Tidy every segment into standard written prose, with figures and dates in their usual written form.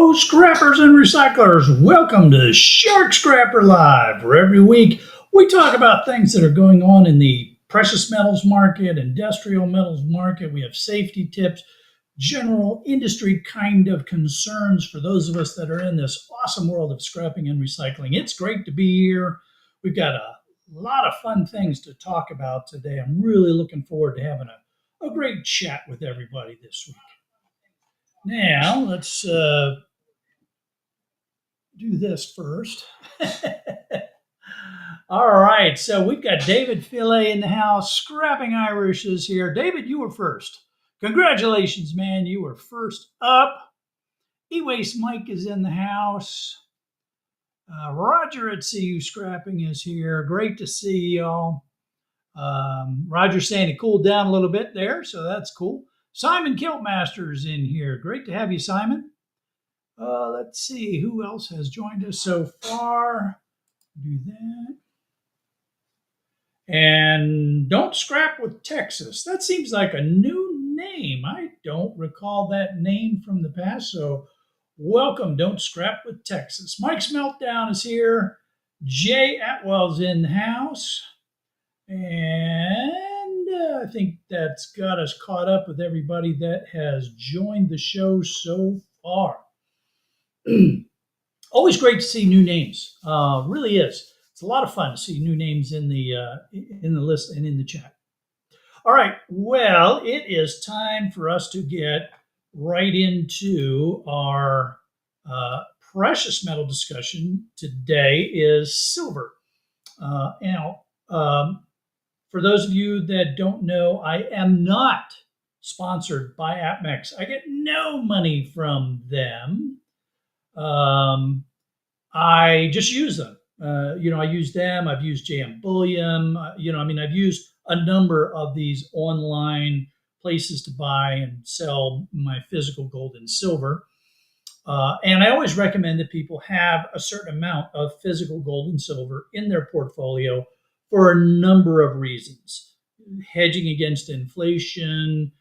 Hello, scrappers and recyclers. Welcome to Shark Scrapper Live, where every week we talk about things that are going on in the precious metals market, industrial metals market. We have safety tips, general industry kind of concerns for those of us that are in this awesome world of scrapping and recycling. It's great to be here. We've got a lot of fun things to talk about today. I'm really looking forward to having a great chat with everybody this week. Now, let's do this first. All right, so we've got David Fillet in the house. Scrapping Irish is here. David, you were first. Congratulations, man. You were first up. E-Waste Mike is in the house. Roger at CU Scrapping is here. Great to see y'all. Roger's saying it cooled down a little bit there, so that's cool. Simon Kiltmaster's in here. Great to have you, Simon. Let's see who else has joined us so far. Do that. And Don't Scrap with Texas. That seems like a new name. I don't recall that name from the past. So welcome, Don't Scrap with Texas. Mike's Meltdown is here. Jay Atwell's in the house. And I think that's got us caught up with everybody that has joined the show so far. Always great to see new names. Really is. It's a lot of fun to see new names in the list and in the chat. All right. Well, it is time for us to get right into our precious metal discussion. Today is silver. For those of you that don't know, I am not sponsored by APMEX. I get no money from them. I just use them. I use them. I've used JM Bullion. I've used a number of these online places to buy and sell my physical gold and silver. And I always recommend that people have a certain amount of physical gold and silver in their portfolio for a number of reasons. Hedging against inflation,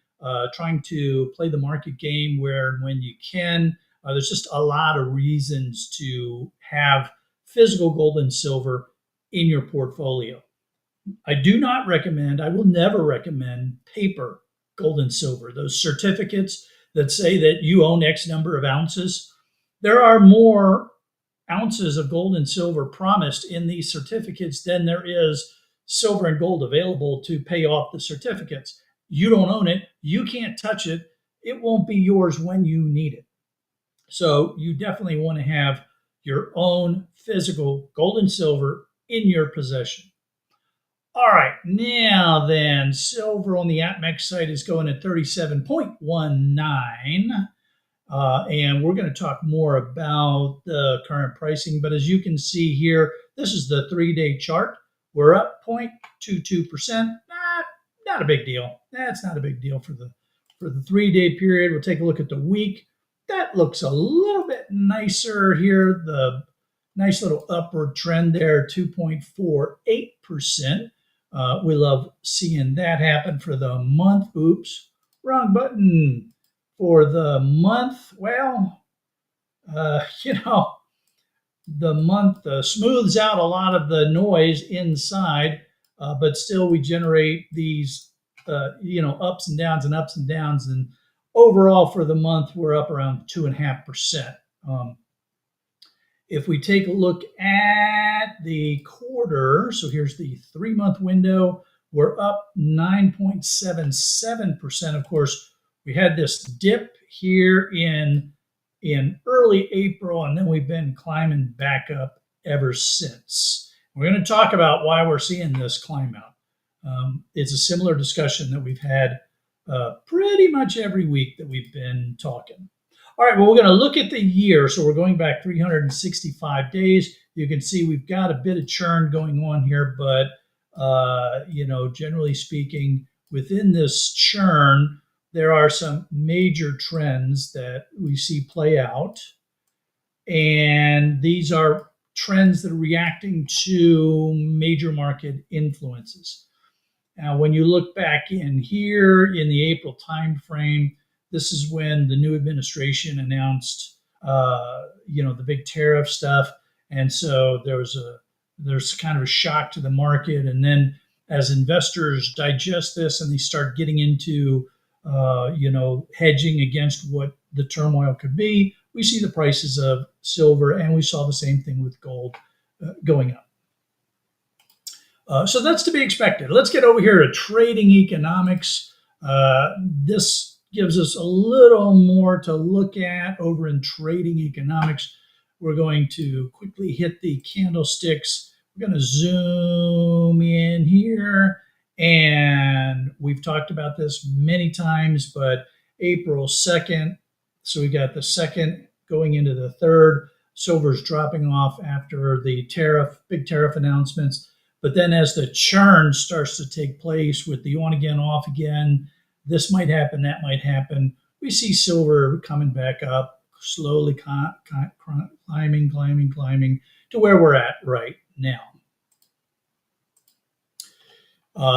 trying to play the market game where and when you can. There's just a lot of reasons to have physical gold and silver in your portfolio. I do not recommend, I will never recommend paper gold and silver, those certificates that say that you own X number of ounces. There are more ounces of gold and silver promised in these certificates than there is silver and gold available to pay off the certificates. You don't own it. You can't touch it. It won't be yours when you need it. So you definitely want to have your own physical gold and silver in your possession. All right, now then, silver on the APMEX site is going at 37.19. And we're going to talk more about the current pricing. But as you can see here, this is the 3-day chart. We're up 0.22%. Not a big deal. That's not a big deal for the 3-day period. We'll take a look at the week. That looks a little bit nicer here. The nice little upward trend there, 2.48%. We love seeing that happen for the month. Oops, wrong button. For the month, well, the month smooths out a lot of the noise inside, but still we generate these, ups and downs and ups and downs. And overall for the month, we're up around 2.5%. If we take a look at the quarter, so here's the 3-month window, we're up 9.77%. Of course, we had this dip here in early April, and then we've been climbing back up ever since. We're going to talk about why we're seeing this climb out. It's a similar discussion that we've had pretty much every week that we've been talking. All right, well, we're going to look at the year. So we're going back 365 days. You can see we've got a bit of churn going on here, but, generally speaking, within this churn, there are some major trends that we see play out. And these are trends that are reacting to major market influences. Now, when you look back in here in the April timeframe, this is when the new administration announced the big tariff stuff, and so there's kind of a shock to the market, and then as investors digest this and they start getting into hedging against what the turmoil could be, we see the prices of silver, and we saw the same thing with gold going up. So that's to be expected. Let's get over here to trading economics. This gives us a little more to look at over in trading economics. We're going to quickly hit the candlesticks. We're going to zoom in here. And we've talked about this many times, but April 2nd, so we got the second going into the third. Silver's dropping off after the big tariff announcements. But then as the churn starts to take place with the on again, off again, this might happen, that might happen, we see silver coming back up, slowly climbing to where we're at right now.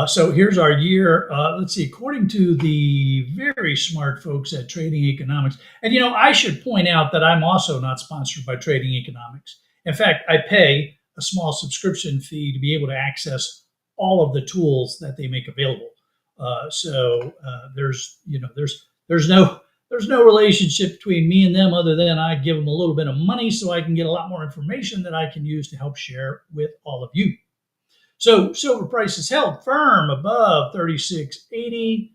So here's our year. Let's see, according to the very smart folks at Trading Economics, and I should point out that I'm also not sponsored by Trading Economics. In fact, I pay a small subscription fee to be able to access all of the tools that they make available. So there's no relationship between me and them other than I give them a little bit of money so I can get a lot more information that I can use to help share with all of you. So silver prices held firm above 36.80,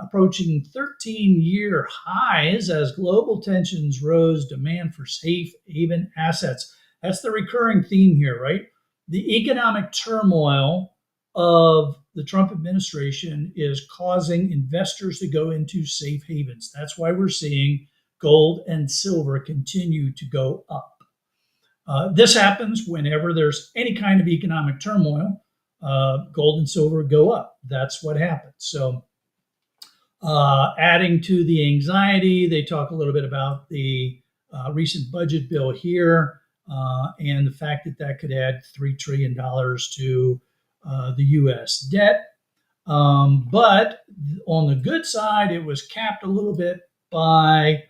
approaching 13-year highs as global tensions rose demand for safe haven assets. That's the recurring theme here, right? The economic turmoil of the Trump administration is causing investors to go into safe havens. That's why we're seeing gold and silver continue to go up. This happens whenever there's any kind of economic turmoil. Gold and silver go up. That's what happens. So adding to the anxiety, they talk a little bit about the recent budget bill here and the fact that could add $3 trillion to the U.S. debt. But on the good side, it was capped a little bit by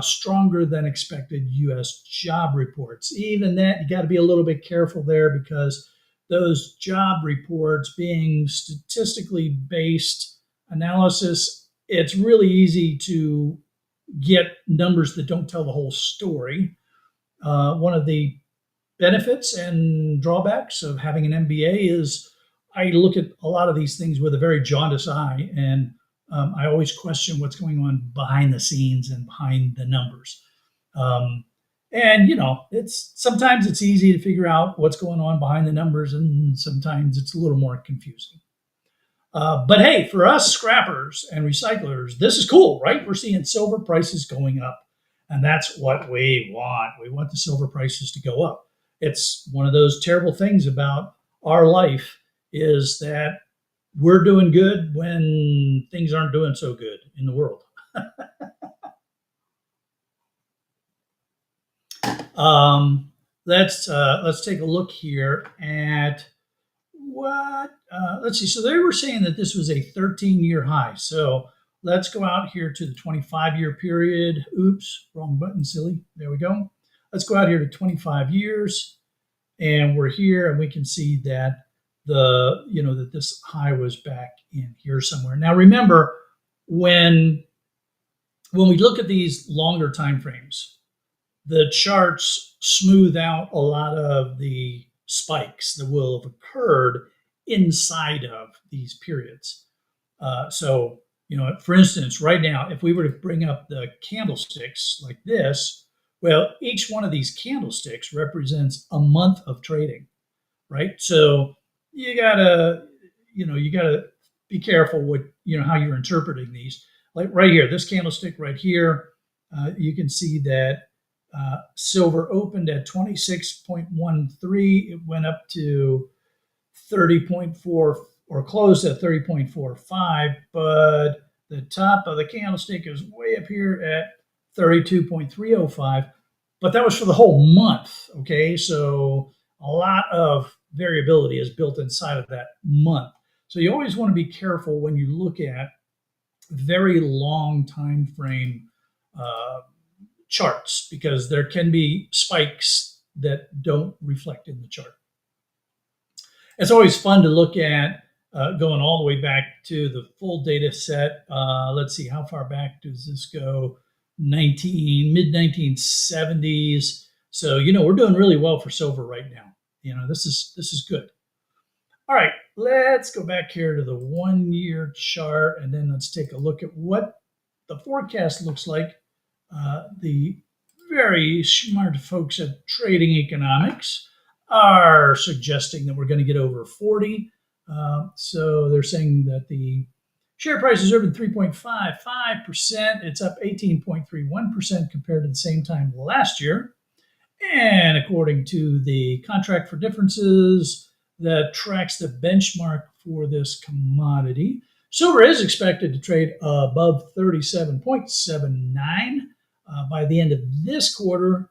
stronger than expected U.S. job reports. Even that, you got to be a little bit careful there because those job reports being statistically based analysis, it's really easy to get numbers that don't tell the whole story. One of the benefits and drawbacks of having an MBA is I look at a lot of these things with a very jaundiced eye, and I always question what's going on behind the scenes and behind the numbers. And sometimes it's easy to figure out what's going on behind the numbers, and sometimes it's a little more confusing. But hey, for us scrappers and recyclers, this is cool, right? We're seeing silver prices going up, and that's what we want. We want the silver prices to go up. It's one of those terrible things about our life is that we're doing good when things aren't doing so good in the world. Let's take a look here at what. Let's see. So they were saying that this was a 13-year high. So let's go out here to the 25-year period. Oops, wrong button, silly. There we go. Let's go out here to 25 years, and we're here, and we can see that that this high was back in here somewhere. Now remember, when we look at these longer time frames, the charts smooth out a lot of the spikes that will have occurred inside of these periods. So for instance, right now, if we were to bring up the candlesticks like this, well, each one of these candlesticks represents a month of trading, right? So you gotta be careful with how you're interpreting these. Like right here, this candlestick right here, you can see that silver opened at 26.13. It went up to 30.4 or closed at 30.45, but the top of the candlestick is way up here at 32.305. But that was for the whole month. Okay, so a lot of variability is built inside of that month. So you always want to be careful when you look at very long time frame charts because there can be spikes that don't reflect in the chart. It's always fun to look at going all the way back to the full data set. Let's see, how far back does this go? Mid 1970s. So we're doing really well for silver right now. This is good. All right, let's go back here to the 1 year chart, and then let's take a look at what the forecast looks like. The very smart folks at Trading Economics are suggesting that we're going to get over 40. So they're saying that the share price is over 3.55%. It's up 18.31% compared to the same time last year. And according to the contract for differences that tracks the benchmark for this commodity, silver is expected to trade above 37.79 by the end of this quarter.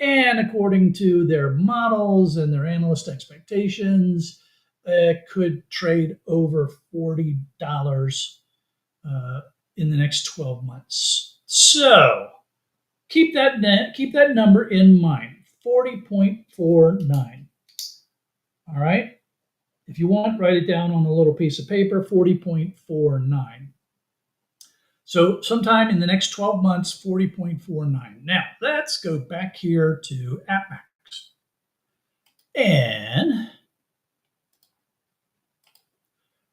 And according to their models and their analyst expectations, it could trade over $40 in the next 12 months. So keep that number in mind, 40.49. All right. If you want, write it down on a little piece of paper, 40.49. So sometime in the next 12 months, 40.49. Now, let's go back here to AppMax. And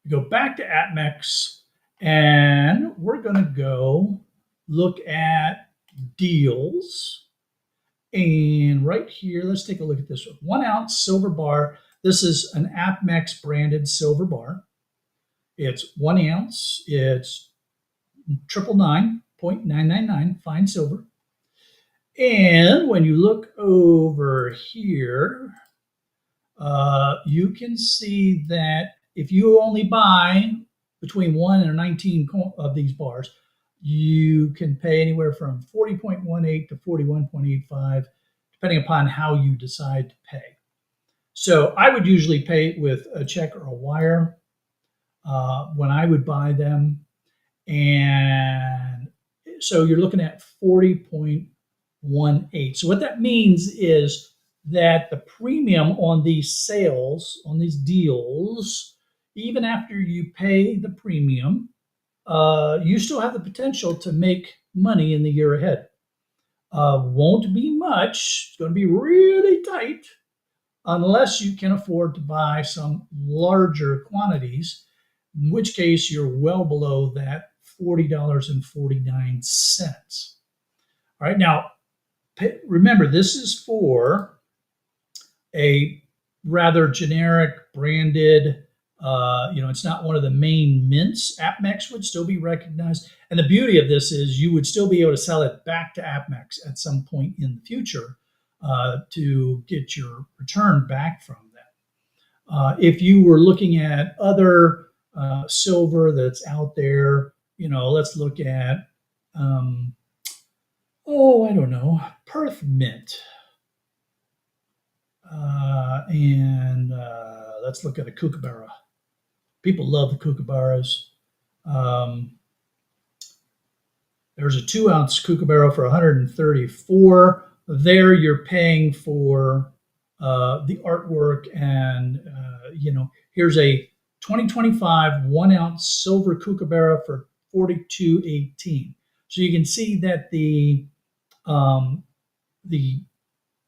we go back to AppMax, and we're going to go look at deals. And right here, let's take a look at this one. 1 ounce silver bar. This is an AppMax branded silver bar. It's 1 ounce. It's 999.999 fine silver. And when you look over here, you can see that if you only buy between 1 and 19 of these bars, you can pay anywhere from 40.18 to 41.85, depending upon how you decide to pay. So I would usually pay with a check or a wire when I would buy them. And so you're looking at 40.18. So what that means is that the premium on these sales, on these deals, even after you pay the premium, you still have the potential to make money in the year ahead. Won't be much. It's going to be really tight unless you can afford to buy some larger quantities, in which case you're well below that $40.49. All right, now remember, this is for a rather generic branded, it's not one of the main mints. AppMax would still be recognized. And the beauty of this is you would still be able to sell it back to AppMax at some point in the future to get your return back from that. If you were looking at other silver that's out there, let's look at, Perth Mint. And let's look at a kookaburra. People love the kookaburras. There's a 2 ounce kookaburra for 134. There you're paying for the artwork, and here's a 2025 1 ounce silver kookaburra for 42.18. So you can see that the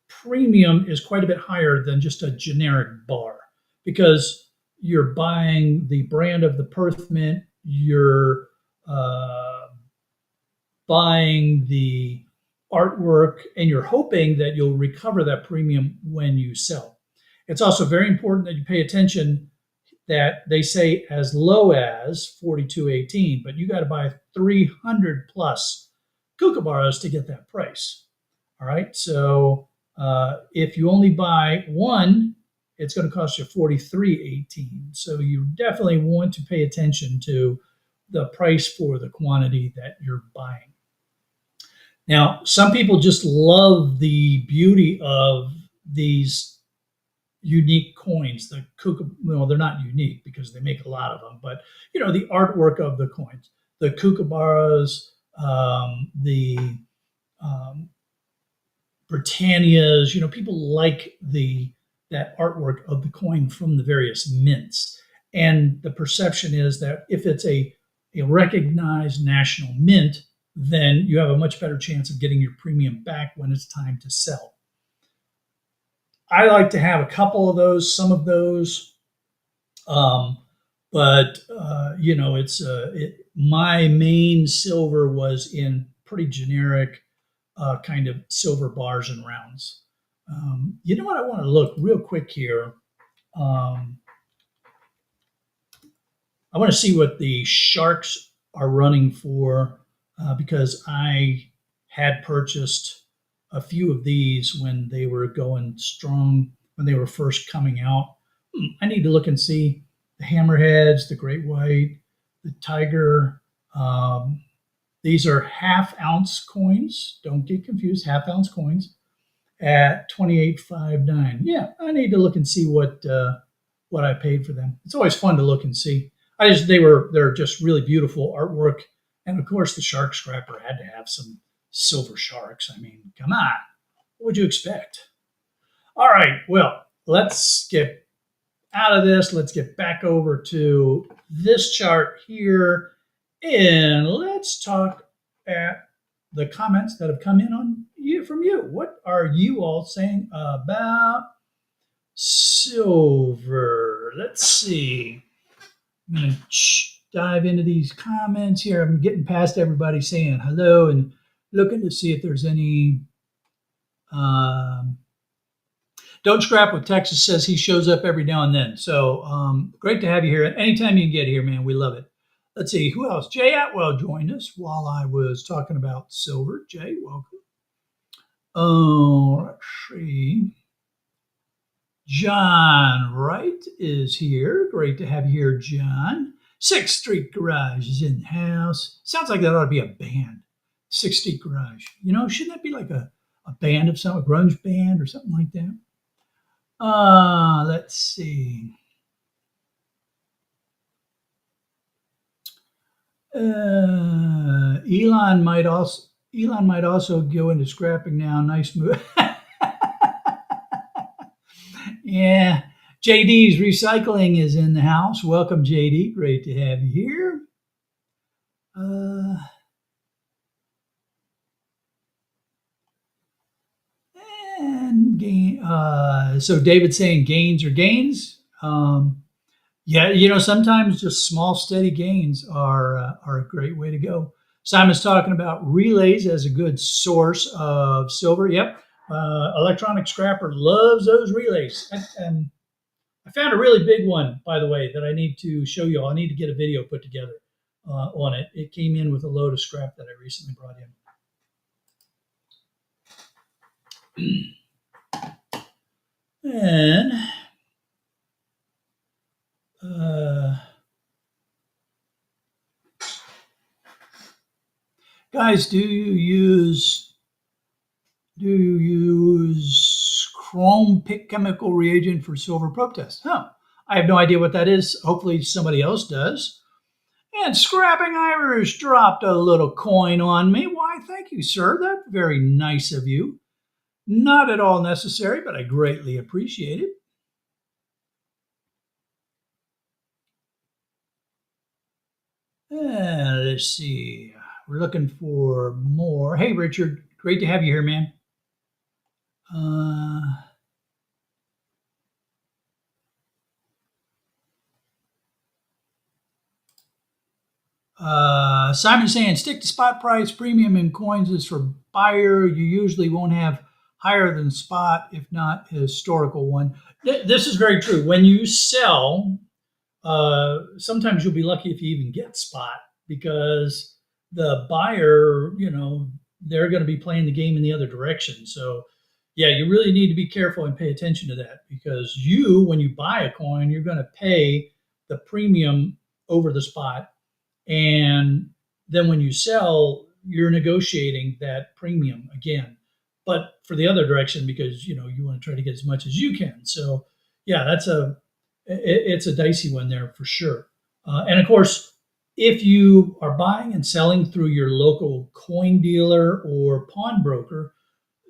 premium is quite a bit higher than just a generic bar, because you're buying the brand of the Perth Mint, you're buying the artwork, and you're hoping that you'll recover that premium when you sell. It's also very important that you pay attention that they say as low as 42.18, but you got to buy 300 plus kookaburras to get that price. All right, so if you only buy one, it's going to cost you 43.18. So you definitely want to pay attention to the price for the quantity that you're buying. Now, some people just love the beauty of these unique coins. They're not unique because they make a lot of them, but the artwork of the coins, the kookaburras, the um, Britannias. People like that artwork of the coin from the various mints. And the perception is that if it's a recognized national mint, then you have a much better chance of getting your premium back when it's time to sell. I like to have a couple of those, some of those, but my main silver was in pretty generic kind of silver bars and rounds. You know what? I want to look real quick here. I want to see what the sharks are running for because I had purchased a few of these when they were going strong, when they were first coming out. I need to look and see the hammerheads, the great white, the tiger. These are half-ounce coins. Don't get confused, half-ounce coins at $28.59. Yeah, I need to look and see what I paid for them. It's always fun to look and see. They're just really beautiful artwork, and of course the shark scrapper had to have some silver sharks. I mean, come on, what would you expect? All right, well, let's get out of this. Let's get back over to this chart here, and let's talk at the comments that have come in from you. What are you all saying about silver? Let's see. I'm going to dive into these comments here. I'm getting past everybody saying hello and looking to see if there's any. Don't Scrap with Texas says he shows up every now and then. So great to have you here. Anytime you get here, man, we love it. Let's see, who else? Jay Atwell joined us while I was talking about silver. Jay, welcome. Oh, let's see. John Wright is here. Great to have you here, John. 6th Street Garage is in the house. Sounds like that ought to be a band. 6th Street Garage. Shouldn't that be like a band of some, a grunge band or something like that? Let's see. Elon might also go into scrapping now. Nice move. Yeah. JD's Recycling is in the house. Welcome, JD. Great to have you here. So David's saying gains are gains. Yeah, sometimes just small, steady gains are a great way to go. Simon's talking about relays as a good source of silver. Yep. Electronic Scrapper loves those relays. And I found a really big one, by the way, that I need to show you all. I need to get a video put together on it. It came in with a load of scrap that I recently brought in. And guys, do you use chrome pick chemical reagent for silver probe test? I have no idea what that is. Hopefully somebody else does. And Scrapping Irish dropped a little coin on me. Why, thank you, sir. That's very nice of you. Not at all necessary, but I greatly appreciate it. Let's see. We're looking for more. Hey, Richard. Great to have you here, man. Simon's saying stick to spot price. Premium in coins is for buyer. You usually won't have higher than spot, if not a historical one. This is very true. When you sell, sometimes you'll be lucky if you even get spot, because the buyer, they're going to be playing the game in the other direction. So yeah, you really need to be careful and pay attention to that, because when you buy a coin, you're going to pay the premium over the spot. And then when you sell, you're negotiating that premium again, but for the other direction, because you want to try to get as much as you can. So yeah, it's a dicey one there for sure. And of course, If you are buying and selling through your local coin dealer or pawnbroker,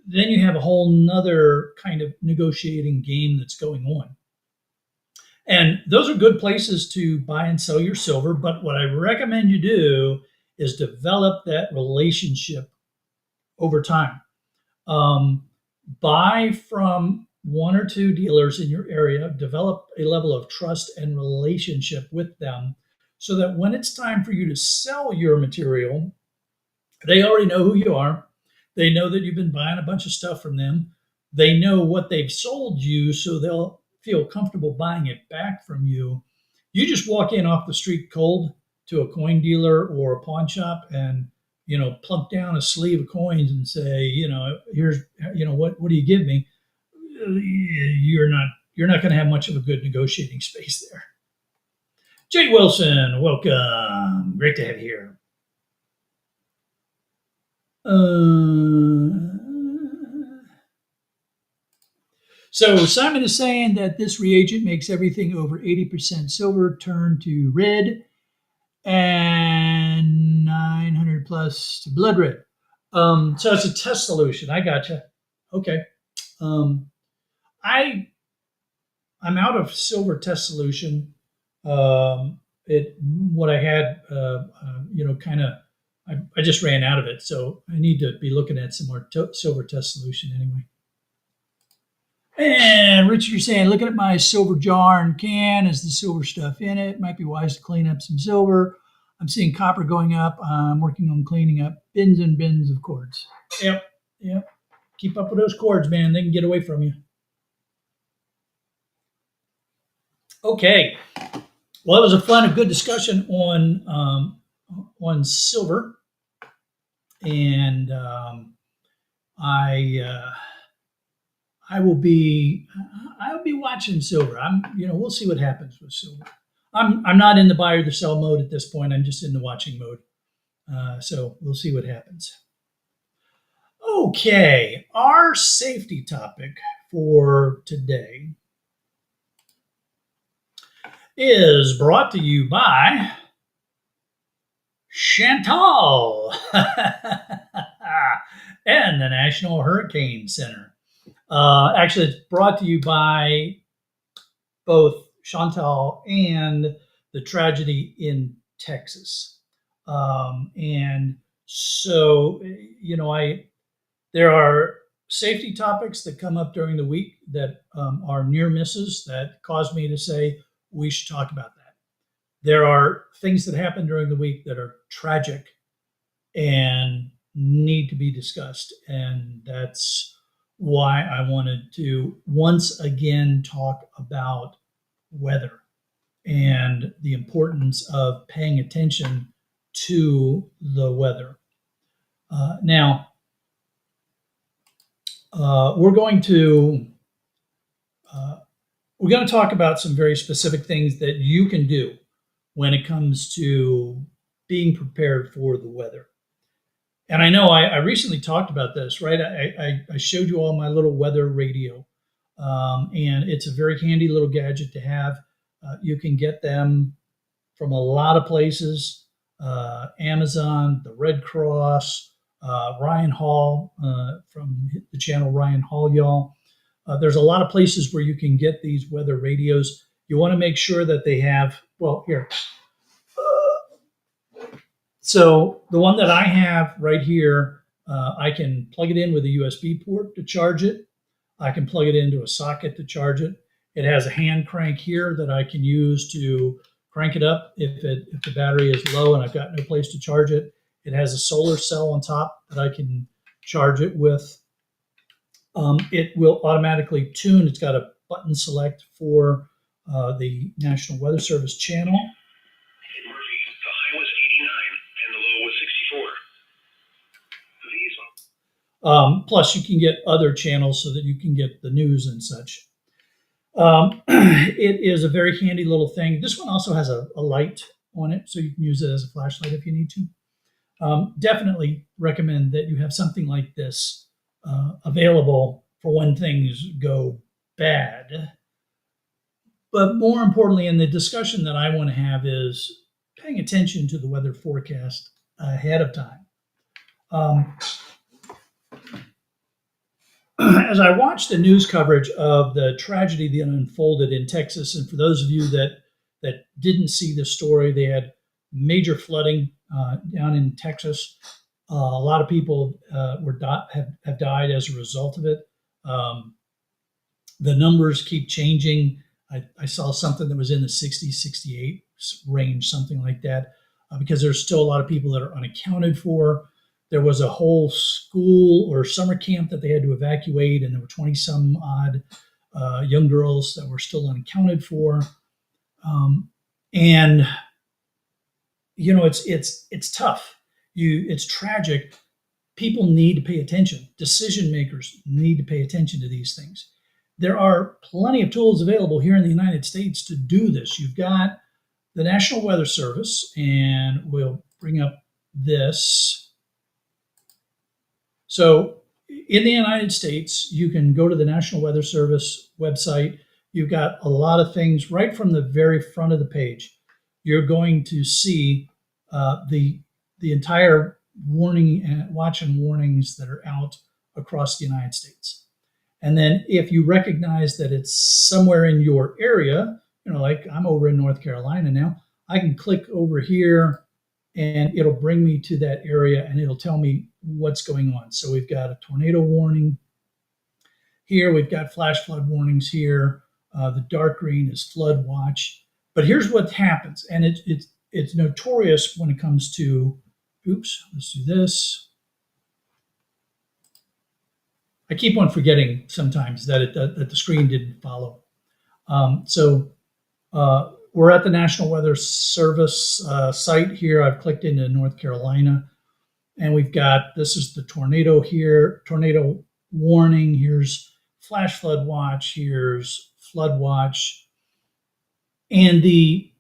then you have a whole nother kind of negotiating game that's going on. And those are good places to buy and sell your silver. But what I recommend you do is develop that relationship over time. Um, Buy from one or two dealers in your area, develop a level of trust and relationship with them so that when it's time for you to sell your material, they already know who you are. They know that you've been buying a bunch of stuff from them. They know what they've sold you, so they'll feel comfortable buying it back from you. You just walk in off the street cold to a coin dealer or a pawn shop and plunk down a sleeve of coins and say, here's, what do you give me? You're not going to have much of a good negotiating space there. Jay Wilson, welcome. Great to have you here. So Simon is saying that this reagent makes everything over 80% silver turn to red and 900 plus to blood red. So it's a test solution. I gotcha. Okay. I'm out of silver test solution. What I had, I just ran out of it. So I need to be looking at some more silver test solution anyway. And Richard, you're saying, looking at my silver jar and can, is the silver stuff in it? Might be wise to clean up some silver. I'm seeing copper going up. I'm working on cleaning up bins and bins of cords. Yep. Keep up with those cords, man. They can get away from you. Okay. Well, it was a good discussion on silver, and I will be watching silver. We'll see what happens with silver. I'm not in the buy or the sell mode at this point. I'm just in the watching mode. So we'll see what happens. Okay, our safety topic for today is brought to you by Chantal and the National Hurricane Center. Actually, it's brought to you by both Chantal and the tragedy in Texas. And so, there are safety topics that come up during the week that are near misses that cause me to say we should talk about that. There are things that happen during the week that are tragic and need to be discussed. And that's why I wanted to once again talk about weather and the importance of paying attention to the weather. Now, we're going to talk about some very specific things that you can do when it comes to being prepared for the weather. And I know I recently talked about this, right? I showed you all my little weather radio, and it's a very handy little gadget to have. You can get them from a lot of places, Amazon, the Red Cross, Ryan Hall from the channel Ryan Hall, y'all. There's a lot of places where you can get these weather radios. You want to make sure that they have, well, here. So the one that I have right here, I can plug it in with a USB port to charge it. I can plug it into a socket to charge it. It has a hand crank here that I can use to crank it up if the battery is low and I've got no place to charge it. It has a solar cell on top that I can charge it with. It will automatically tune. It's got a button select for the National Weather Service channel. Plus, you can get other channels so that you can get the news and such. It is a very handy little thing. This one also has a light on it, so you can use it as a flashlight if you need to. Definitely recommend that you have something like this available for when things go bad. But more importantly, in the discussion that I want to have is paying attention to the weather forecast ahead of time. Um, as I watched the news coverage of the tragedy that unfolded in Texas, and for those of you that didn't see the story, they had major flooding down in Texas. A lot of people have died as a result of it. The numbers keep changing. I saw something that was in the 60, 68 range, something like that, because there's still a lot of people that are unaccounted for. There was a whole school or summer camp that they had to evacuate, and there were 20 some odd young girls that were still unaccounted for. And you know, it's tough. It's tragic. People need to pay attention. Decision makers need to pay attention to these things. There are plenty of tools available here in the United States to do this. You've got the National Weather Service, and we'll bring up this. So in the United States, you can go to the National Weather Service website. You've got a lot of things right from the very front of the page. You're going to see the entire warning and watch and warnings that are out across the United States. And then if you recognize that it's somewhere in your area, you know, like I'm over in North Carolina now, I can click over here and it'll bring me to that area and it'll tell me what's going on. So we've got a tornado warning here. We've got flash flood warnings here. The dark green is flood watch. But here's what happens. And it's notorious when it comes to, oops, let's do this. I keep on forgetting sometimes that the screen didn't follow. We're at the National Weather Service site here. I've clicked into North Carolina, and we've got, this is the tornado here, tornado warning. Here's flash flood watch. Here's flood watch. And the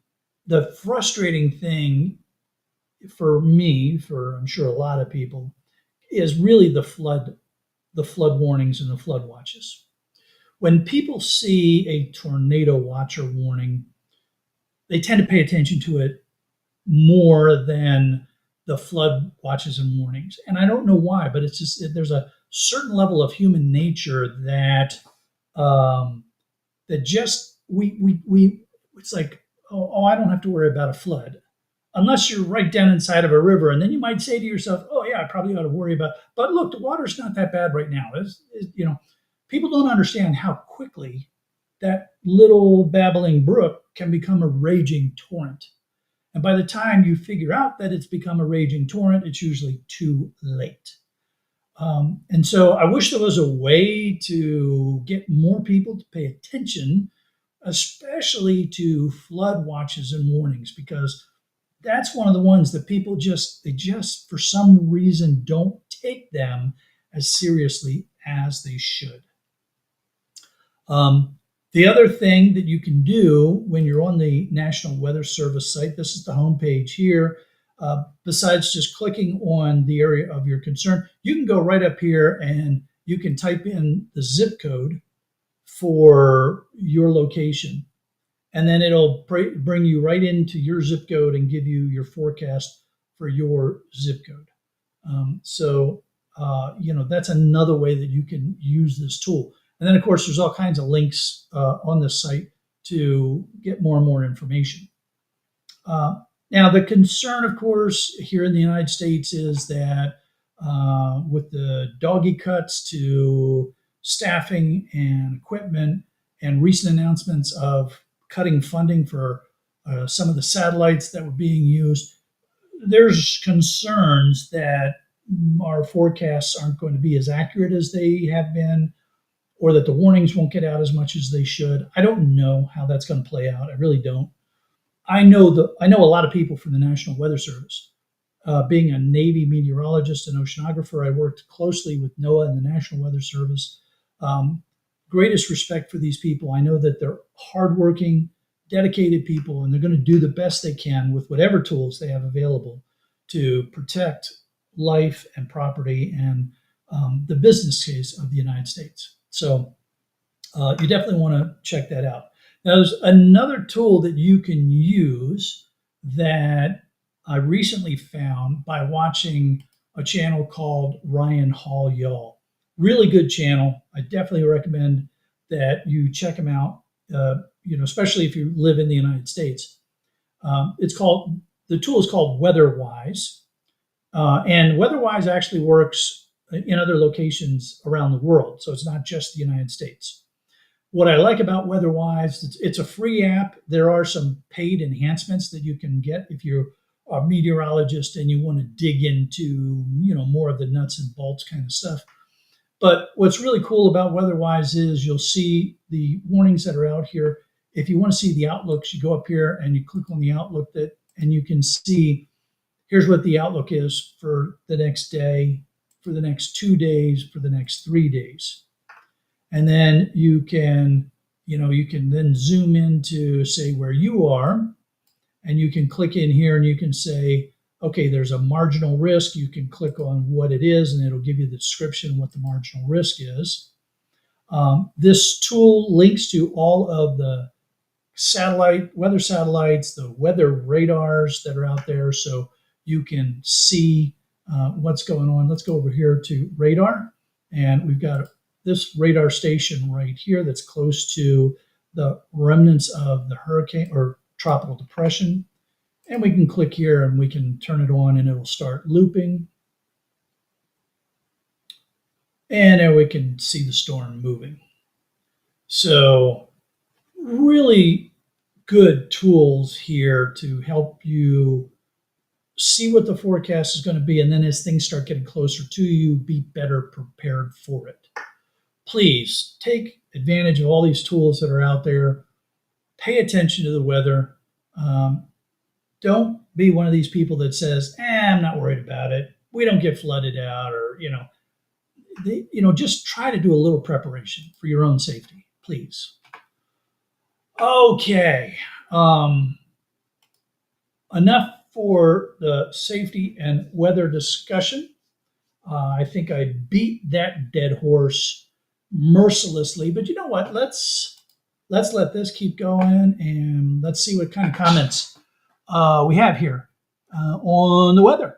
frustrating thing for me, for I'm sure a lot of people, is really the flood warnings and the flood watches. When people see a tornado watch or warning, they tend to pay attention to it more than the flood watches and warnings. And I don't know why, but it's just, there's a certain level of human nature that that just we it's like, oh, I don't have to worry about a flood. Unless you're right down inside of a river, and then you might say to yourself, "Oh yeah, I probably ought to worry about." But look, the water's not that bad right now. You know, people don't understand how quickly that little babbling brook can become a raging torrent. And by the time you figure out that it's become a raging torrent, it's usually too late. And so I wish there was a way to get more people to pay attention, especially to flood watches and warnings, because that's one of the ones that people just for some reason don't take them as seriously as they should. The other thing that you can do when you're on the National Weather Service site, this is the homepage here, besides just clicking on the area of your concern, you can go right up here and you can type in the zip code for your location. And then it'll bring you right into your zip code and give you your forecast for your zip code. You know, that's another way that you can use this tool. And then, of course, there's all kinds of links on this site to get more and more information. Now, the concern, of course, here in the United States is that with the doggy cuts to staffing and equipment and recent announcements of cutting funding for some of the satellites that were being used, there's concerns that our forecasts aren't going to be as accurate as they have been, or that the warnings won't get out as much as they should. I don't know how that's going to play out. I really don't. I know a lot of people from the National Weather Service. Being a Navy meteorologist and oceanographer, I worked closely with NOAA and the National Weather Service. Greatest respect for these people. I know that they're hardworking, dedicated people, and they're going to do the best they can with whatever tools they have available to protect life and property and the business case of the United States. So you definitely want to check that out. Now, there's another tool that you can use that I recently found by watching a channel called Ryan Hall Y'all. Really good channel. I definitely recommend that you check him out. Especially if you live in the United States. It's called the tool is called WeatherWise, and WeatherWise actually works in other locations around the world, so it's not just the United States. What I like about WeatherWise, it's a free app. There are some paid enhancements that you can get if you're a meteorologist and you want to dig into, more of the nuts and bolts kind of stuff. But what's really cool about WeatherWise is you'll see the warnings that are out here. If you want to see the outlooks, you go up here and you click on the outlook and you can see here's what the outlook is for the next day, for the next 2 days, for the next 3 days. And then you can then zoom into, say, where you are, and you can click in here and you can say, okay, there's a marginal risk. You can click on what it is, and it'll give you the description of what the marginal risk is. This tool links to all of the weather satellites, the weather radars that are out there, so you can see what's going on. Let's go over here to radar, and we've got this radar station right here that's close to the remnants of the hurricane or tropical depression. And we can click here and we can turn it on and it'll start looping. And then we can see the storm moving. So really good tools here to help you see what the forecast is going to be. And then as things start getting closer to you, be better prepared for it. Please take advantage of all these tools that are out there. Pay attention to the weather. Don't be one of these people that says, I'm not worried about it. We don't get flooded out, or, just try to do a little preparation for your own safety, please. Okay. Enough for the safety and weather discussion. I think I beat that dead horse mercilessly, but you know what? Let's let this keep going and let's see what kind of comments we have here on the weather.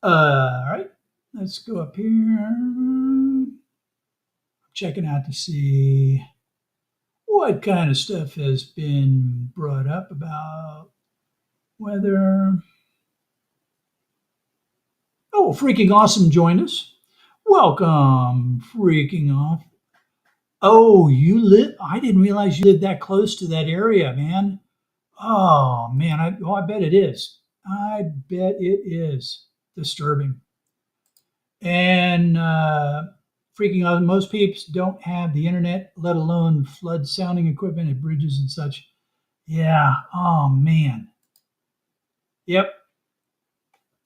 All right, let's go up here. Checking out to see what kind of stuff has been brought up about weather. Oh, Freaking Awesome joined us. Welcome, Freaking Off. Oh, I didn't realize you lived that close to that area, man. Oh, man. I bet it is. I bet it is disturbing. And Freaking Awesome, most peeps don't have the internet, let alone flood sounding equipment at bridges and such. Yeah. Oh, man. Yep.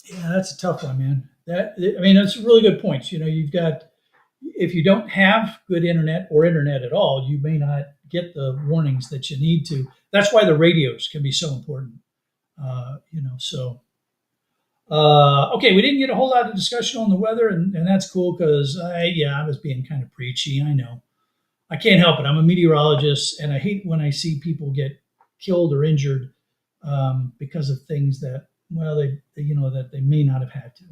Yeah, that's a tough one, man. That's really good points. You've got, if you don't have good internet or internet at all, you may not get the warnings that you need to. That's why the radios can be so important. Okay, we didn't get a whole lot of discussion on the weather, and that's cool because I was being kind of preachy. I know. I can't help it. I'm a meteorologist, and I hate when I see people get killed or injured because of things that, that they may not have had to.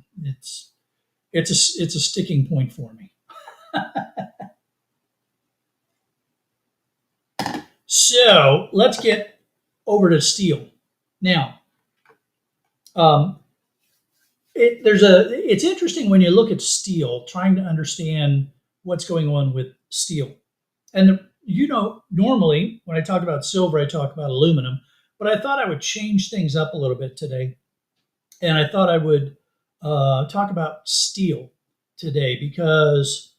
It's a sticking point for me. So let's get over to steel now. It's interesting when you look at steel, trying to understand what's going on with steel. And normally when I talk about silver, I talk about aluminum, but I thought I would change things up a little bit today, and I thought I would talk about steel today because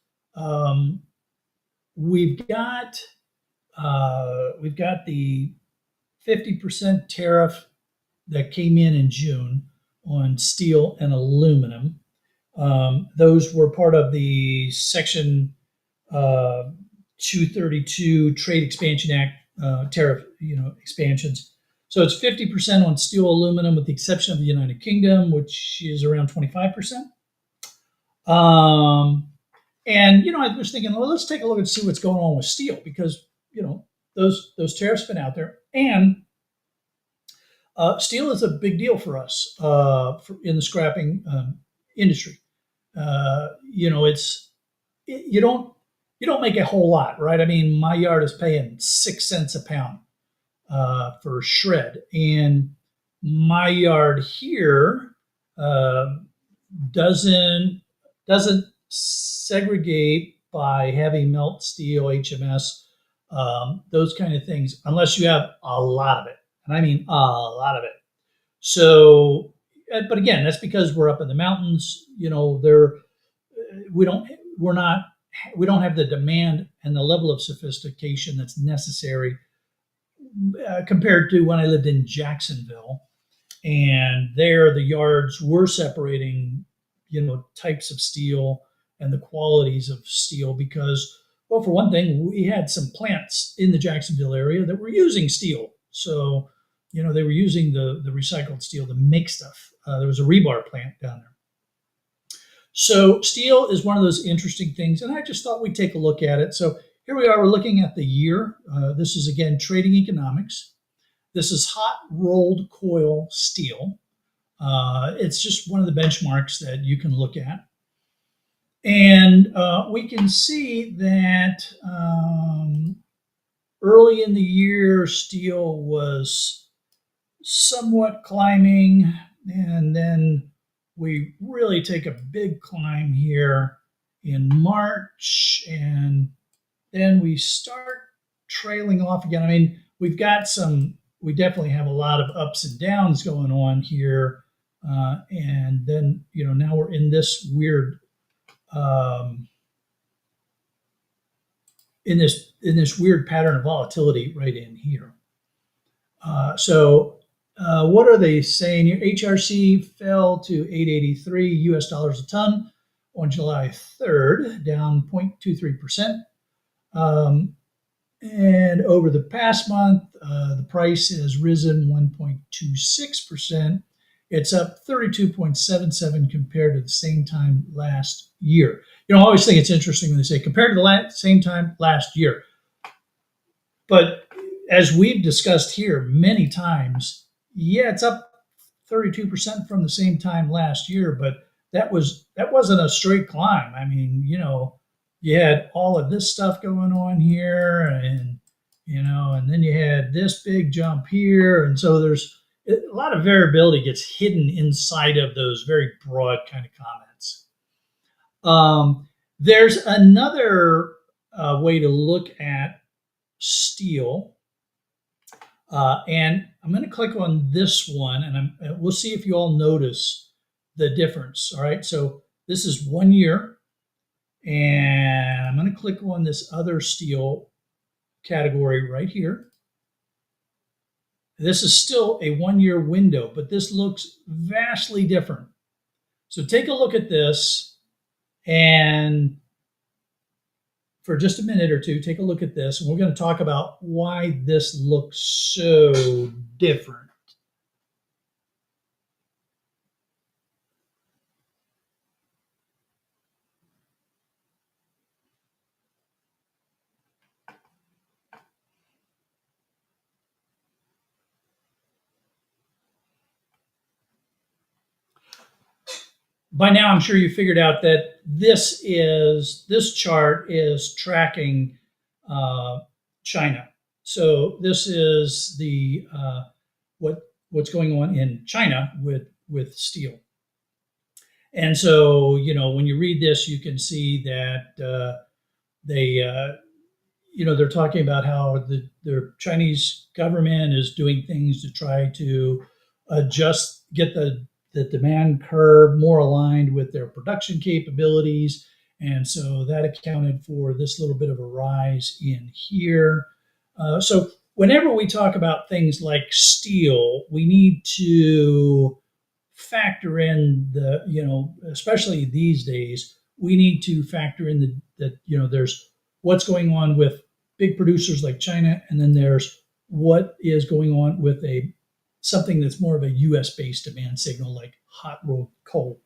we've got the 50% tariff that came in June on steel and aluminum. Those were part of the Section 232 Trade Expansion Act tariff, expansions. So it's 50% on steel, aluminum, with the exception of the United Kingdom, which is around 25%. And I was thinking, well, let's take a look and see what's going on with steel because those tariffs have been out there, and Steel is a big deal for us in the scrapping industry. It's you don't make a whole lot, right? I mean, my yard is paying 6 cents a pound for shred, and my yard here uh, doesn't doesn't segregate by heavy melt steel, HMS, those kind of things, unless you have a lot of it, and I mean a lot of it. So, but again, that's because we're up in the mountains. There we don't we're not we don't have the demand and the level of sophistication that's necessary compared to when I lived in Jacksonville, and there the yards were separating, types of steel and the qualities of steel because, well, for one thing, we had some plants in the Jacksonville area that were using steel. So, they were using the recycled steel to make stuff. There was a rebar plant down there. So steel is one of those interesting things, and I just thought we'd take a look at it. So here we are, we're looking at the year. This is, again, Trading Economics. This is hot rolled coil steel. It's just one of the benchmarks that you can look at. And we can see that early in the year, steel was somewhat climbing, and then we really take a big climb here in March, and then we start trailing off again. I mean, we definitely have a lot of ups and downs going on here. And then, now we're in this weird, in this weird pattern of volatility right in here. What are they saying here? HRC fell to 883 US dollars a ton on July 3rd, down 0.23%. And over the past month, the price has risen 1.26%. It's up 32.77 compared to the same time last year. I always think it's interesting when they say compared to the same time last year. But as we've discussed here many times, yeah, it's up 32% from the same time last year, but that wasn't a straight climb. I mean, you had all of this stuff going on here, and and then you had this big jump here, and so there's a lot of variability gets hidden inside of those very broad kind of comments. There's another way to look at steel, and I'm going to click on this one, and we'll see if you all notice the difference. All right, so this is 1 year, and I'm going to click on this other steel category right here. This is still a 1 year window, but this looks vastly different. So take a look at this, and for just a minute or two, take a look at this, and we're going to talk about why this looks so different. By now, I'm sure you figured out that this chart is tracking China. So this is the what's going on in China with steel. And so, when you read this, you can see that they're talking about how the Chinese government is doing things to try to get the demand curve more aligned with their production capabilities. And so that accounted for this little bit of a rise in here. So whenever we talk about things like steel, we need to factor in especially these days, we need to factor in that there's what's going on with big producers like China, and then there's what is going on with something that's more of a U.S. based demand signal, like hot rolled coil.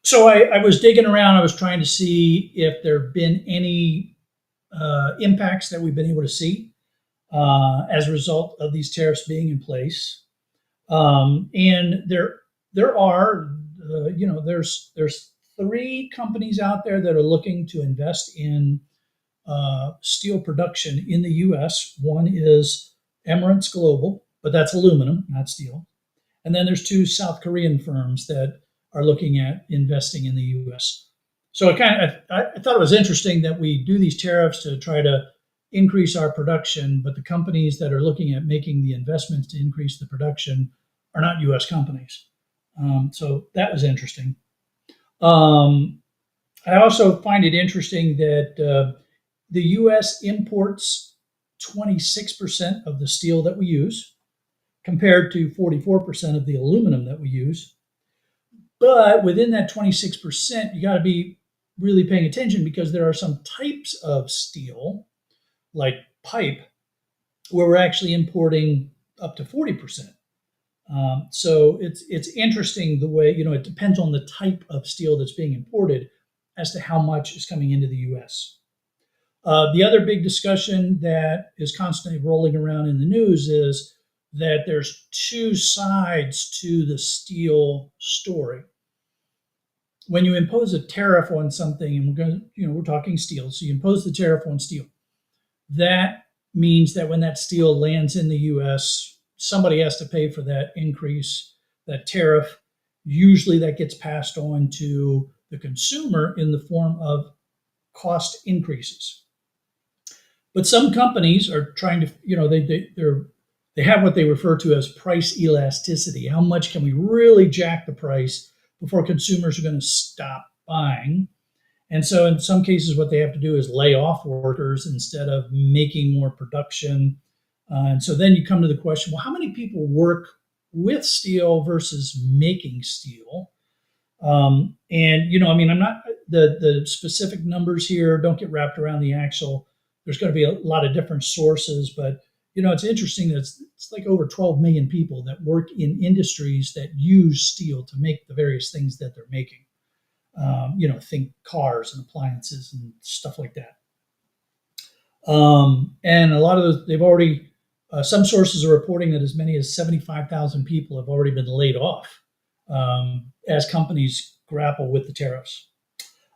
So I was digging around. I was trying to see if there have been any impacts that we've been able to see as a result of these tariffs being in place. And there are, there's three companies out there that are looking to invest in steel production in the U.S. One is Emirates Global, but that's aluminum, not steel. And then there's two South Korean firms that are looking at investing in the U.S. So I thought it was interesting that we do these tariffs to try to increase our production, but the companies that are looking at making the investments to increase the production are not U.S. companies. So that was interesting. I also find it interesting that the U.S. imports 26% of the steel that we use, compared to 44% of the aluminum that we use. But within that 26%, you got to be really paying attention because there are some types of steel, like pipe, where we're actually importing up to 40%. So it's interesting the way, it depends on the type of steel that's being imported as to how much is coming into the U.S. The other big discussion that is constantly rolling around in the news is that there's two sides to the steel story. When you impose a tariff on something, and we're talking steel, so you impose the tariff on steel. That means that when that steel lands in the U.S., somebody has to pay for that increase, that tariff. Usually that gets passed on to the consumer in the form of cost increases. But some companies are trying to, they have what they refer to as price elasticity. How much can we really jack the price before consumers are going to stop buying? And so in some cases, what they have to do is lay off workers instead of making more production. And so then you come to the question, well, how many people work with steel versus making steel? I'm not the specific numbers here. Don't get wrapped around the axle. There's going to be a lot of different sources, but it's interesting that it's like over 12 million people that work in industries that use steel to make the various things that they're making. Think cars and appliances and stuff like that. And a lot of those, they've already, some sources are reporting that as many as 75,000 people have already been laid off as companies grapple with the tariffs.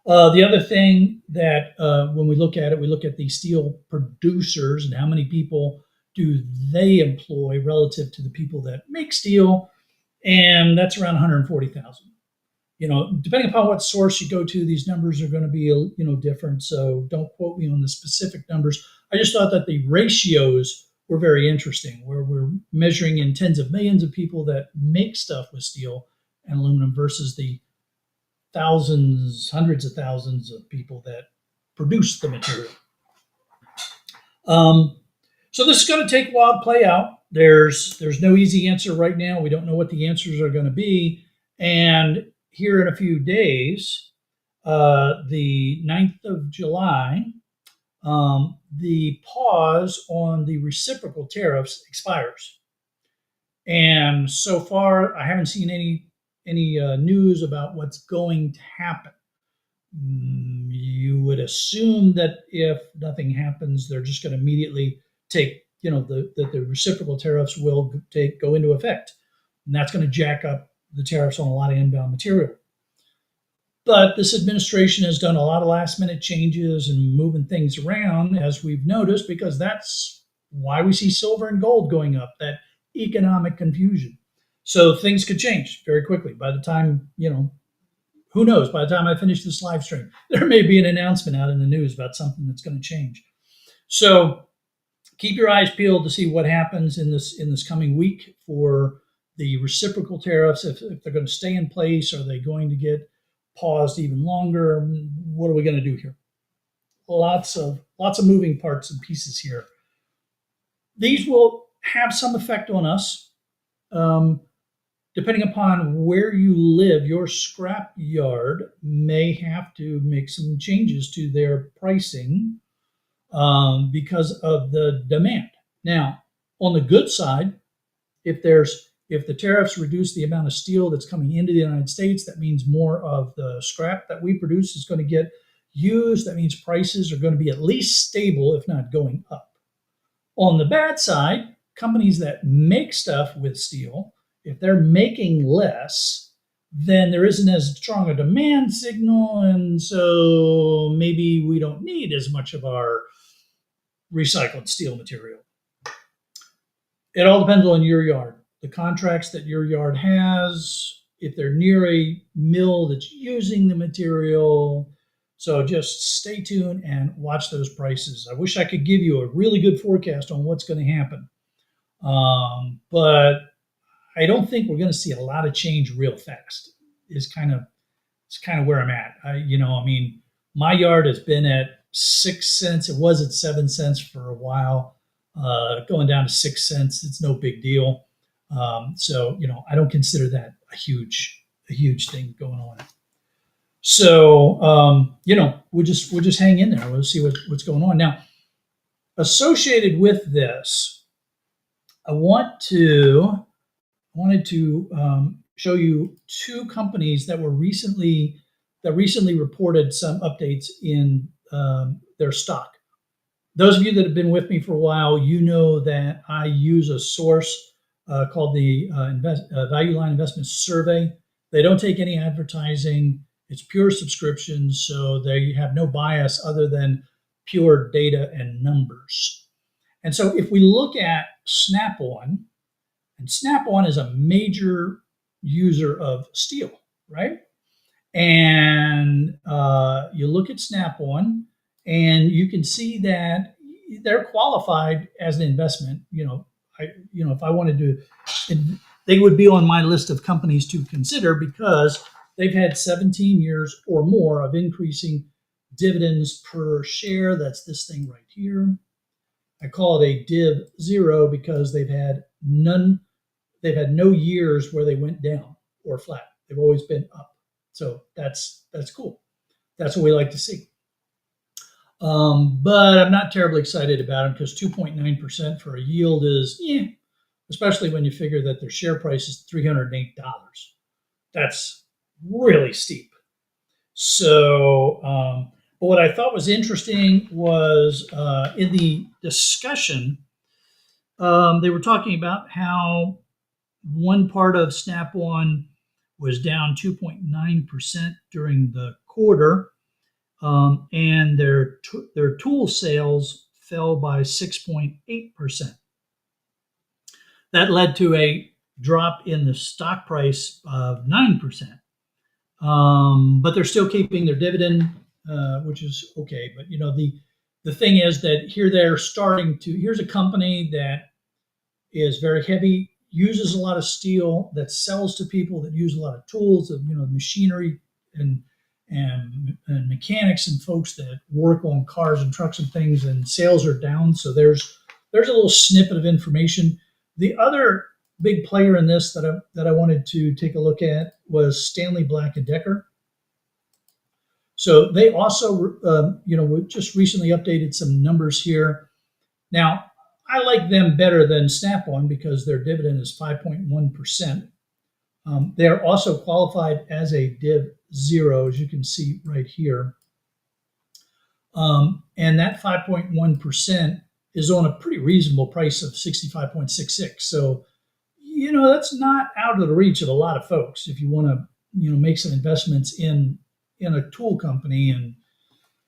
The other thing that when we look at it, we look at the steel producers and how many people do they employ relative to the people that make steel, and that's around 140,000. Depending upon what source you go to, these numbers are going to be different. So don't quote me on the specific numbers. I just thought that the ratios were very interesting, where we're measuring in tens of millions of people that make stuff with steel and aluminum versus the thousands, hundreds of thousands of people that produce the material. So this is going to take a while to play out. There's no easy answer right now. We don't know what the answers are going to be. And here in a few days, the 9th of July, the pause on the reciprocal tariffs expires. And so far, I haven't seen any news about what's going to happen. You would assume that if nothing happens, they're just going to immediately take, the reciprocal tariffs will go into effect. And that's going to jack up the tariffs on a lot of inbound material. But this administration has done a lot of last minute changes and moving things around, as we've noticed, because that's why we see silver and gold going up, that economic confusion. So things could change very quickly. By the time, who knows, by the time I finish this live stream, there may be an announcement out in the news about something that's going to change. So keep your eyes peeled to see what happens in this coming week for the reciprocal tariffs. If they're going to stay in place, are they going to get paused even longer? What are we going to do here? Lots of moving parts and pieces here. These will have some effect on us. Depending upon where you live, your scrap yard may have to make some changes to their pricing because of the demand. Now, on the good side, if the tariffs reduce the amount of steel that's coming into the United States, that means more of the scrap that we produce is going to get used. That means prices are going to be at least stable, if not going up. On the bad side, companies that make stuff with steel, if they're making less, then there isn't as strong a demand signal, and so maybe we don't need as much of our recycled steel material. It all depends on your yard, the contracts that your yard has, if they're near a mill that's using the material. So just stay tuned and watch those prices. I wish I could give you a really good forecast on what's going to happen. But I don't think we're going to see a lot of change real fast. It's kind of where I'm at. My yard has been at 6 cents. It was at 7 cents for a while, going down to 6 cents. It's no big deal. So I don't consider that a huge thing going on. So we'll just hang in there. We'll see what's going on now. Associated with this, I wanted to show you two companies that recently reported some updates in their stock. Those of you that have been with me for a while, you know that I use a source called the Value Line Investment Survey. They don't take any advertising. It's pure subscription, so they have no bias other than pure data and numbers. And so if we look at Snap-on, and Snap-on is a major user of steel, right? And you look at Snap-on, and you can see that they're qualified as an investment. If I wanted to, they would be on my list of companies to consider because they've had 17 years or more of increasing dividends per share. That's this thing right here. I call it a div zero because they've had no years where they went down or flat. They've always been up. So that's cool. That's what we like to see. But I'm not terribly excited about them because 2.9% for a yield is, especially when you figure that their share price is $308. That's really steep. So, but what I thought was interesting was in the discussion, they were talking about how one part of Snap-on was down 2.9% during the quarter, and their tool sales fell by 6.8%. That led to a drop in the stock price of 9%. But they're still keeping their dividend, which is okay. But the thing is that here's a company that is very heavy, uses a lot of steel, that sells to people that use a lot of tools, machinery and mechanics and folks that work on cars and trucks and things, and sales are down. So there's a little snippet of information. The other big player in this that I wanted to take a look at was Stanley Black & Decker. So they also, just recently updated some numbers here. Now, I like them better than Snap-on because their dividend is 5.1%. They are also qualified as a div zero, as you can see right here. And that 5.1% is on a pretty reasonable price of 65.66. So, that's not out of the reach of a lot of folks if you want to, make some investments in a tool company.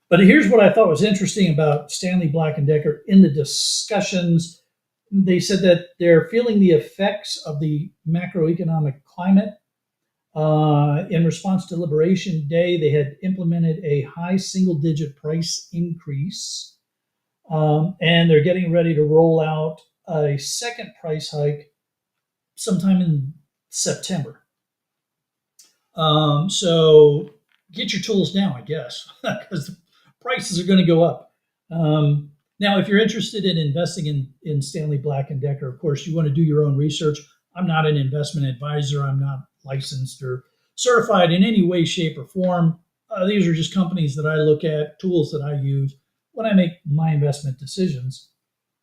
But here's what I thought was interesting about Stanley Black & Decker in the discussions. They said that they're feeling the effects of the macroeconomic climate. In response to Liberation Day, they had implemented a high single-digit price increase, and they're getting ready to roll out a second price hike sometime in September. So get your tools now, I guess, because the prices are going to go up. Now, if you're interested in investing in Stanley Black & Decker, of course, you want to do your own research. I'm not an investment advisor. I'm not licensed or certified in any way, shape, or form. These are just companies that I look at, tools that I use when I make my investment decisions.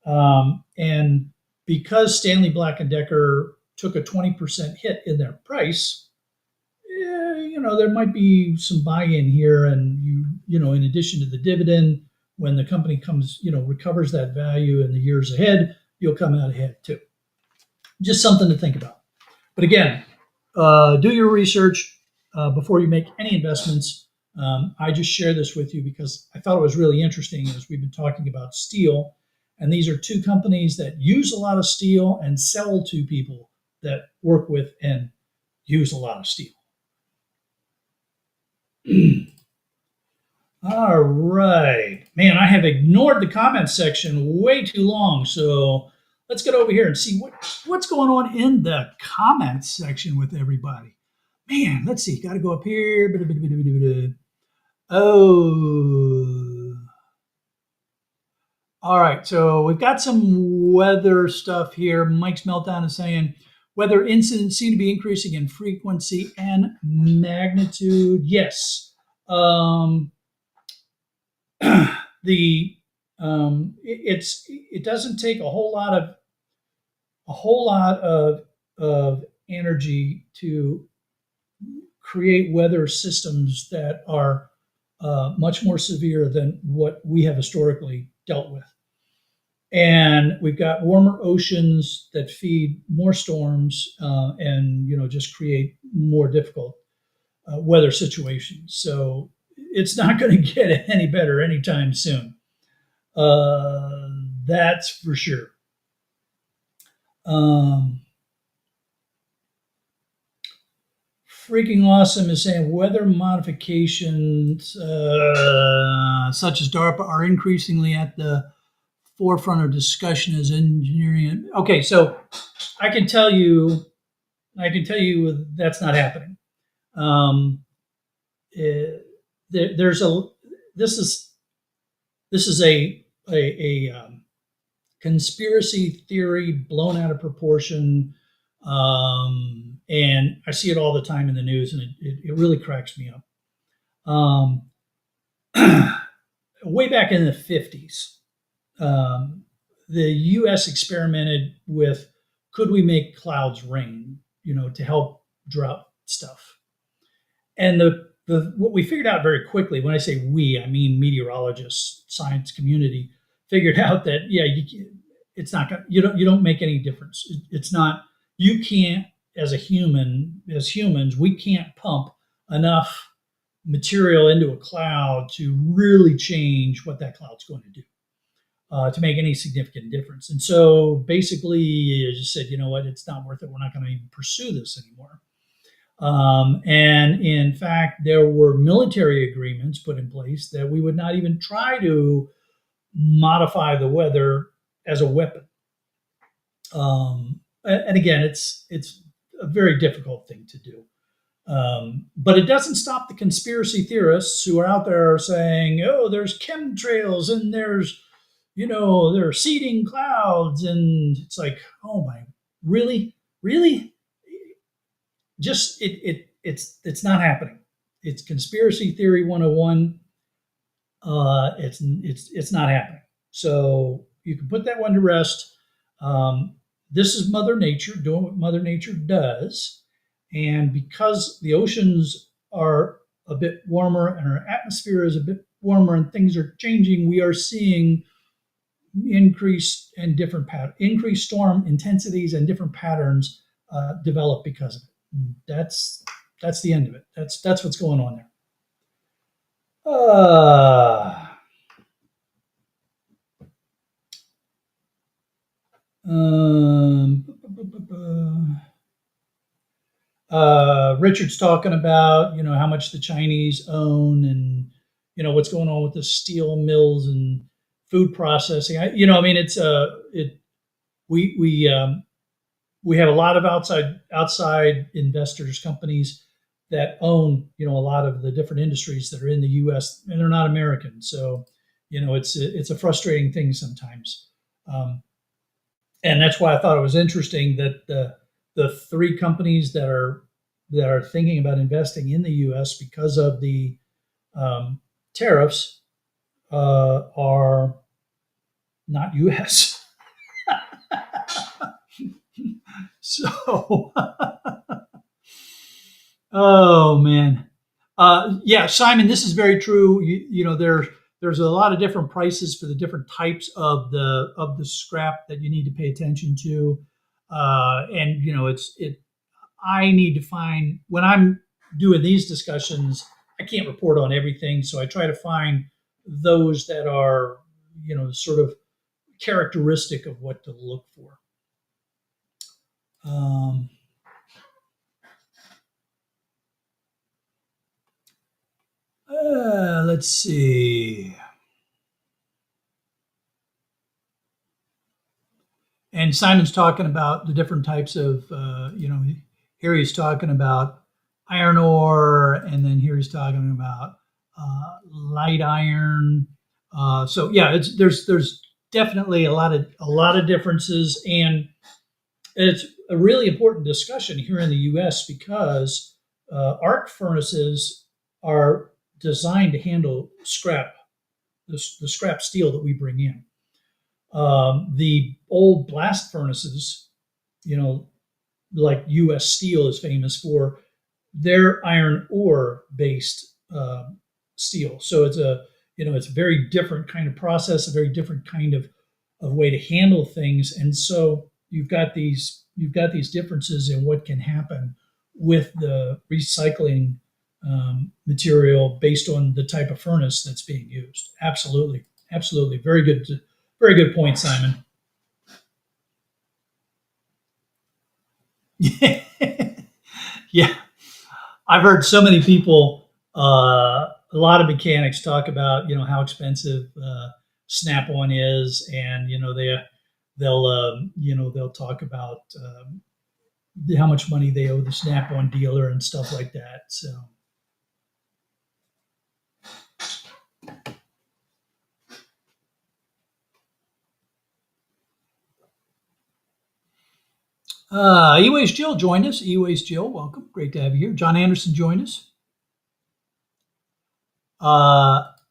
And because Stanley Black & Decker took a 20% hit in their price, there might be some buy-in here, and in addition to the dividend, when the company comes, recovers that value in the years ahead, you'll come out ahead too. Just something to think about. But again, do your research before you make any investments. I just share this with you because I thought it was really interesting as we've been talking about steel. And these are two companies that use a lot of steel and sell to people that work with and use a lot of steel. All right. Man, I have ignored the comments section way too long. So let's get over here and see what's going on in the comments section with everybody. Man, let's see. Got to go up here. Oh. All right. So we've got some weather stuff here. Mike's Meltdown is saying weather incidents seem to be increasing in frequency and magnitude. Yes. It doesn't take a whole lot of energy to create weather systems that are much more severe than what we have historically dealt with. And we've got warmer oceans that feed more storms and just create more difficult weather situations. So it's not going to get any better anytime soon. That's for sure. Freaking Awesome is saying weather modifications such as DARPA are increasingly at the forefront of discussion as engineering. Okay, so I can tell you that's not happening. This is a conspiracy theory blown out of proportion, and I see it all the time in the news, and it really cracks me up. Way back in the 50s, the U.S. experimented with could we make clouds rain, to help drought stuff, and what we figured out very quickly, when I say we, I mean meteorologists, science community, figured out that it's not gonna, you don't make any difference. It's not, you can't, as humans, we can't pump enough material into a cloud to really change what that cloud's going to do, to make any significant difference. And so basically, I just said, you know what, it's not worth it. We're not going to even pursue this anymore. And in fact, there were military agreements put in place that we would not even try to modify the weather as a weapon. And again, it's a very difficult thing to do. But it doesn't stop the conspiracy theorists who are out there saying, oh, there's chemtrails and there's, there are seeding clouds. And it's like, oh my, really? Just it's not happening. It's conspiracy theory 101. It's not happening. So you can put that one to rest. This is Mother Nature doing what Mother Nature does, and because the oceans are a bit warmer and our atmosphere is a bit warmer and things are changing, we are seeing increased storm intensities and different patterns develop because of it. That's the end of it. That's what's going on there. Richard's talking about how much the Chinese own, and what's going on with the steel mills and food processing. We have a lot of outside investors, companies that own a lot of the different industries that are in the U.S. and they're not American. So it's a frustrating thing sometimes, and that's why I thought it was interesting that the three companies that are thinking about investing in the U.S. because of the tariffs are not U.S. So Oh man. Yeah, Simon, this is very true. There's a lot of different prices for the different types of the scrap that you need to pay attention to. And it I need to find when I'm doing these discussions, I can't report on everything, so I try to find those that are, sort of characteristic of what to look for. Um, let's see. And Simon's talking about the different types of, here he's talking about iron ore, and then here he's talking about light iron. So yeah, there's definitely a lot of differences, and it's a really important discussion here in the U.S. because arc furnaces are designed to handle scrap, the scrap steel that we bring in. The old blast furnaces, you know, like U.S. Steel is famous for, their iron ore based steel. So it's a very different kind of process, a very different kind of way to handle things. And so you've got these differences in what can happen with the recycling material based on the type of furnace that's being used. Absolutely, absolutely, very good point, Simon. Yeah, I've heard so many people, a lot of mechanics talk about how expensive Snap-on is, and they'll talk about how much money they owe the Snap-on dealer and stuff like that. So Eways Jill joined us. Eways Jill, welcome. Great to have you here. John Anderson joined us.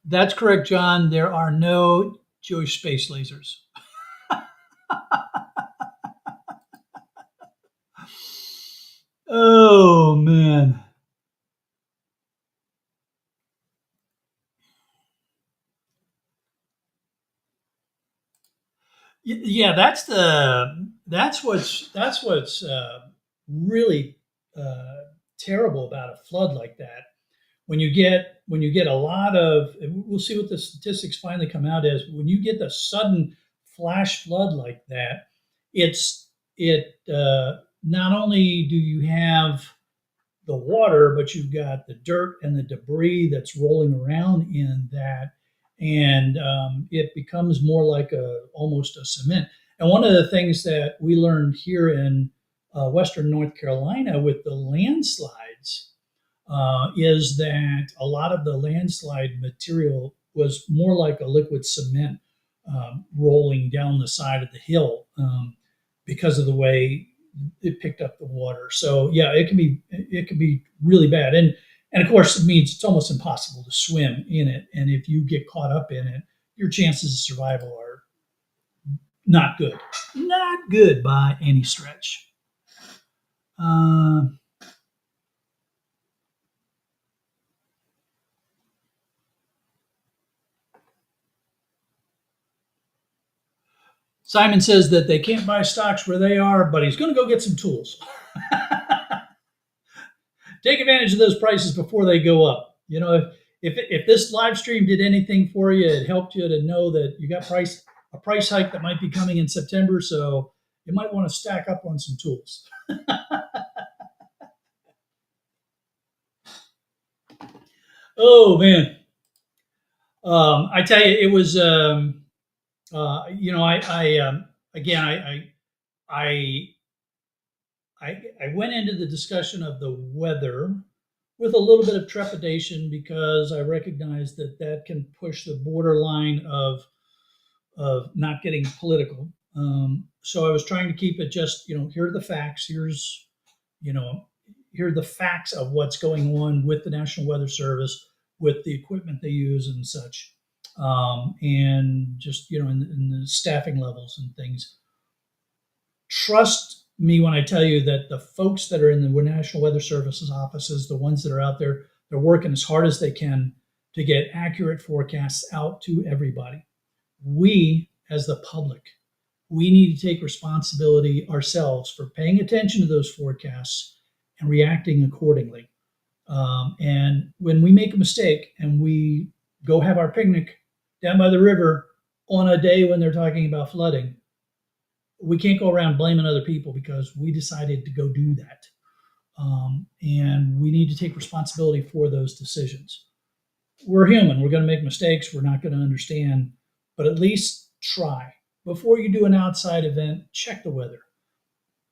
That's correct, John. There are no Jewish space lasers. Oh man. Yeah, that's what's really uh, terrible about a flood like that. When you get a lot of, we'll see what the statistics finally come out as. When you get the sudden flash flood like that, it not only do you have the water, but you've got the dirt and the debris that's rolling around in that, and it becomes more like almost a cement. And one of the things that we learned here in Western North Carolina with the landslides is that a lot of the landslide material was more like a liquid cement rolling down the side of the hill because of the way it picked up the water. So yeah, it can be really bad, and of course it means it's almost impossible to swim in it. And if you get caught up in it, your chances of survival are not good, not good by any stretch. Uh, Simon says that they can't buy stocks where they are, but he's going to go get some tools. Take advantage of those prices before they go up. If this live stream did anything for you, it helped you to know that you got a price hike that might be coming in September. So you might want to stack up on some tools. Oh man, I tell you, it was. I again, I I went into the discussion of the weather with a little bit of trepidation because I recognize that that can push the borderline of not getting political. So I was trying to keep it just, here are the facts. You know, here are the facts of what's going on with the National Weather Service, with the equipment they use and such, and just in the staffing levels and things. Trust me when I tell you that the folks that are in the National Weather Service's offices, the ones that are out there, they're working as hard as they can to get accurate forecasts out to everybody. We, as the public, we need to take responsibility ourselves for paying attention to those forecasts and reacting accordingly. And when we make a mistake and we go have our picnic down by the river on a day when they're talking about flooding, we can't go around blaming other people because we decided to go do that. And we need to take responsibility for those decisions. We're human. We're going to make mistakes. We're not going to understand, but at least try. Before you do an outside event, check the weather.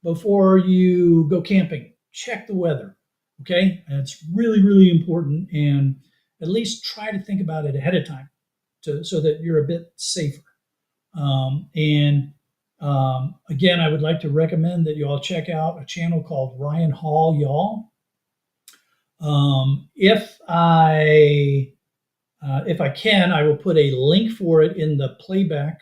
Before you go camping, check the weather. Okay? And it's really, really important. And at least try to think about it ahead of time so that you're a bit safer. Again, I would like to recommend that you all check out a channel called Ryan Hall, y'all. If I can, I will put a link for it in the playback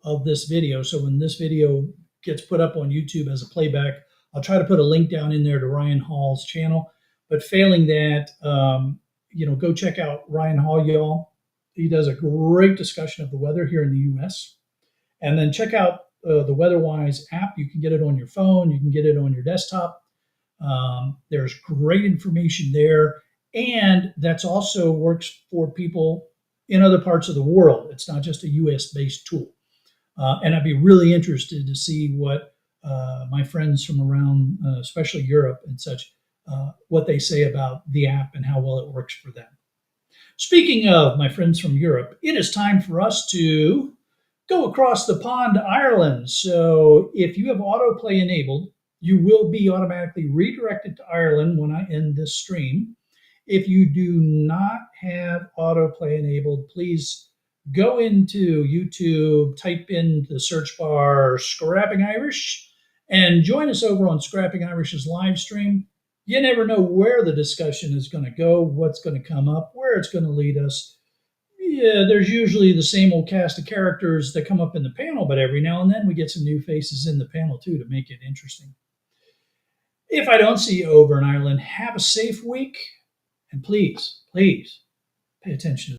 of this video. So when this video gets put up on YouTube as a playback, I'll try to put a link down in there to Ryan Hall's channel. But failing that, go check out Ryan Hall, y'all. He does a great discussion of the weather here in the U.S. And then check out the WeatherWise app. You can get it on your phone. You can get it on your desktop. There's great information there. And that's also works for people in other parts of the world. It's not just a US-based tool. And I'd be really interested to see what my friends from around, especially Europe and such, what they say about the app and how well it works for them. Speaking of my friends from Europe, it is time for us to go across the pond to Ireland. So if you have autoplay enabled, you will be automatically redirected to Ireland when I end this stream. If you do not have autoplay enabled, please go into YouTube, type in the search bar Scrapping Irish, and join us over on Scrapping Irish's live stream. You never know where the discussion is going to go, what's going to come up, where it's going to lead us. Yeah, there's usually the same old cast of characters that come up in the panel, but every now and then we get some new faces in the panel too to make it interesting. If I don't see you over in Ireland, have a safe week, and please, please pay attention to